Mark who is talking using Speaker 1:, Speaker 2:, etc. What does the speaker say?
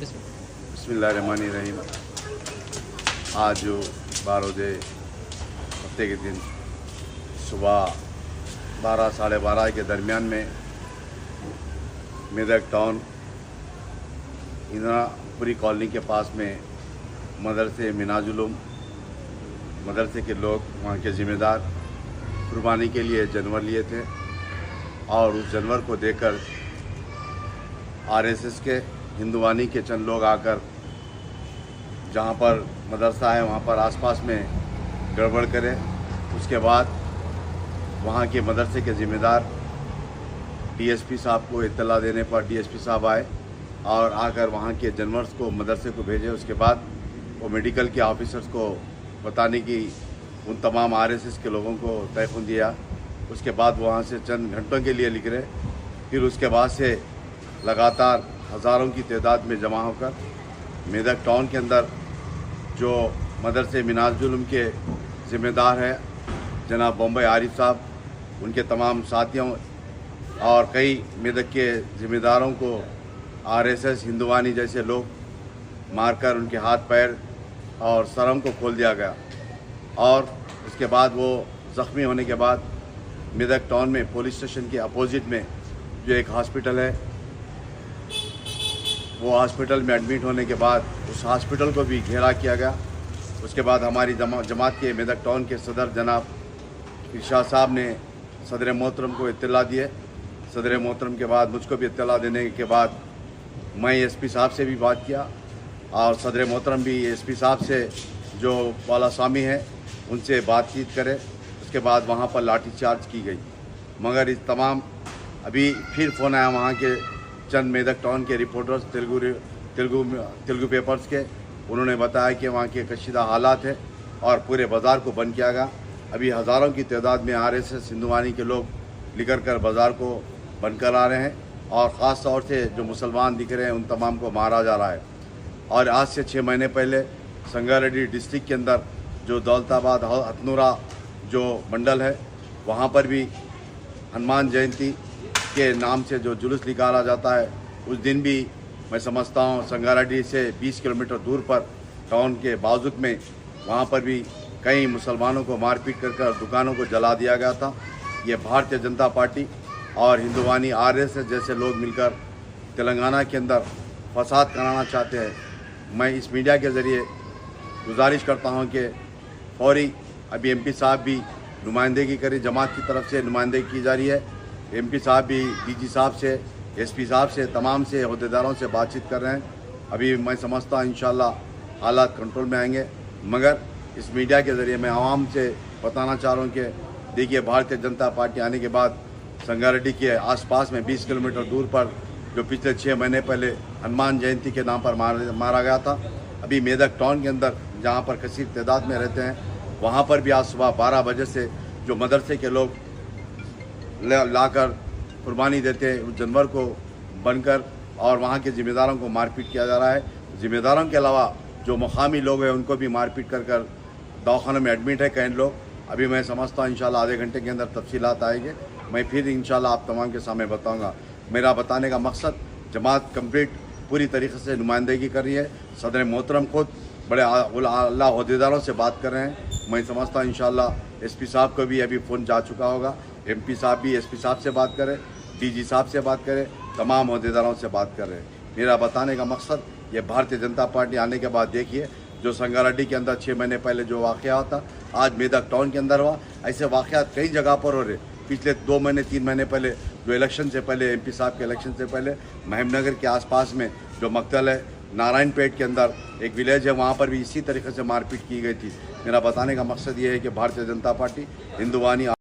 Speaker 1: बिस्मिल्लाहिर्रहमानिर्रहीम। आज जो 12 हफ्ते के दिन सुबह 12 साढ़े 12 के दरमियान में मेदक टाउन इंदिरापुरी कॉलोनी के पास में मदरसे मिनाजुलूम मदरसे के लोग, वहाँ के ज़िम्मेदार कुर्बानी के लिए जानवर लिए थे और उस जानवर को देखकर आरएसएस के हिंदुवानी के चंद लोग आकर जहाँ पर मदरसा है वहाँ पर आसपास में गड़बड़ करें। उसके बाद वहाँ के मदरसे के ज़िम्मेदार डीएसपी साहब को इत्तला देने पर डीएसपी साहब आए और आकर वहाँ के जानवर्स को मदरसे को भेजे। उसके बाद वो मेडिकल के ऑफिसर्स को बताने की उन तमाम आरएसएस के लोगों को तयफ़ुन दिया। उसके बाद वहाँ से चंद घंटों के लिए निकले। फिर उसके बाद से लगातार हज़ारों की तादाद में जमा होकर मेदक टाउन के अंदर जो मदरसे मिनाजुलूम के ज़िम्मेदार हैं जनाब बम्बई आरिफ साहब, उनके तमाम साथियों और कई मेदक के ज़िम्मेदारों को आरएसएस हिंदुवानी जैसे लोग मारकर उनके हाथ पैर और सरम को खोल दिया गया। और उसके बाद वो ज़ख्मी होने के बाद मेदक टाउन में पुलिस स्टेशन के अपोजिट में जो एक हॉस्पिटल है, वो हॉस्पिटल में एडमिट होने के बाद उस हॉस्पिटल को भी घेरा किया गया। उसके बाद हमारी जमात के मेदक टाउन के सदर जनाब इरशाद साहब ने सदर मोहतरम को इत्तला दिए। सदर मोहतरम के बाद मुझको भी इत्तला देने के बाद मैं एसपी साहब से भी बात किया और सदर मोहतरम भी एसपी साहब से जो वाला स्वामी है उनसे बातचीत करें। उसके बाद वहाँ पर लाठीचार्ज की गई, मगर इस तमाम अभी फिर फ़ोन आया वहाँ के चंद मेदक टाउन के रिपोर्टर्स तेलुगु पेपर्स के। उन्होंने बताया कि वहाँ के कशीदा हालात है और पूरे बाज़ार को बंद किया गया। अभी हज़ारों की तादाद में आरएसएस हिंदुवानी के लोग निकल कर बाज़ार को बंद करा रहे हैं और ख़ास तौर से जो मुसलमान दिख रहे हैं उन तमाम को मारा जा रहा है। और आज से 6 महीने पहले संगारेड्डी डिस्ट्रिक्ट के अंदर जो दौलताबाद हथनूरा जो मंडल है वहाँ पर भी हनुमान जयंती के नाम से जो जुलूस निकाला जाता है, उस दिन भी मैं समझता हूँ संगारेड्डी से 20 किलोमीटर दूर पर टाउन के बाजुक में वहाँ पर भी कई मुसलमानों को मारपीट कर दुकानों को जला दिया गया था। ये भारतीय जनता पार्टी और हिंदुवानी आरएसएस जैसे लोग मिलकर तेलंगाना के अंदर फसाद कराना चाहते हैं। मैं इस मीडिया के ज़रिए गुजारिश करता हूं कि फौरी अभी एमपी साहब भी नुमाइंदगी करें, जमात की तरफ से नुमाइंदगी की जा रही है। एमपी साहब भी डीजी साहब से, एसपी साहब से, तमाम से अहदेदारों से बातचीत कर रहे हैं। अभी मैं समझता हूँ इंशाल्लाह हालात कंट्रोल में आएंगे। मगर इस मीडिया के ज़रिए मैं आवाम से बताना चाह रहा हूँ कि देखिए, भारतीय जनता पार्टी आने के बाद संगारेड्डी के आसपास में 20 किलोमीटर दूर पर जो पिछले 6 महीने पहले हनुमान जयंती के नाम पर मारा गया था, अभी मेदक टाउन के अंदर जहाँ पर कसीर तादाद में रहते हैं वहाँ पर भी आज सुबह 12 बजे से जो मदरसे के लोग लाकर कुर्बानी देते हैं उस जानवर को बनकर और वहाँ के ज़िम्मेदारों को मारपीट किया जा रहा है। ज़िम्मेदारों के अलावा जो मुकामी लोग हैं उनको भी मारपीट कर दवाखानों में एडमिट है कई लोग। अभी मैं समझता हूँ इंशाल्लाह आधे घंटे के अंदर तफसीलात आएंगे। मैं फिर इंशाल्लाह आप तमाम के सामने बताऊँगा। मेरा बताने का मकसद, जमात कंप्लीट पूरी तरीके से नुमाइंदगी कर रही है। सदर मोहतरम खुद बड़े आला अहदेदारों से बात कर रहे हैं। मैं समझता हूँ इंशाल्लाह एसपी साहब को भी अभी फ़ोन जा चुका होगा। एमपी साहब भी एसपी साहब से बात करें, डीजी साहब से बात करें, तमाम अहदेदारों से बात कर रहे हैं। मेरा बताने का मकसद ये भारतीय जनता पार्टी आने के बाद देखिए जो संगारेड्डी के अंदर 6 महीने पहले जो वाक़या था आज मेदक टाउन के अंदर हुआ, ऐसे वाक़यात कई जगह पर हो रहे। पिछले 2 महीने 3 महीने पहले जो इलेक्शन से पहले एमपी साहब के इलेक्शन से पहले महमनगर के आसपास में जो मकतल है नारायणपेट के अंदर एक विलेज है, वहाँ पर भी इसी तरीके से मारपीट की गई थी। मेरा बताने का मकसद ये है कि भारतीय जनता पार्टी हिंदुवानी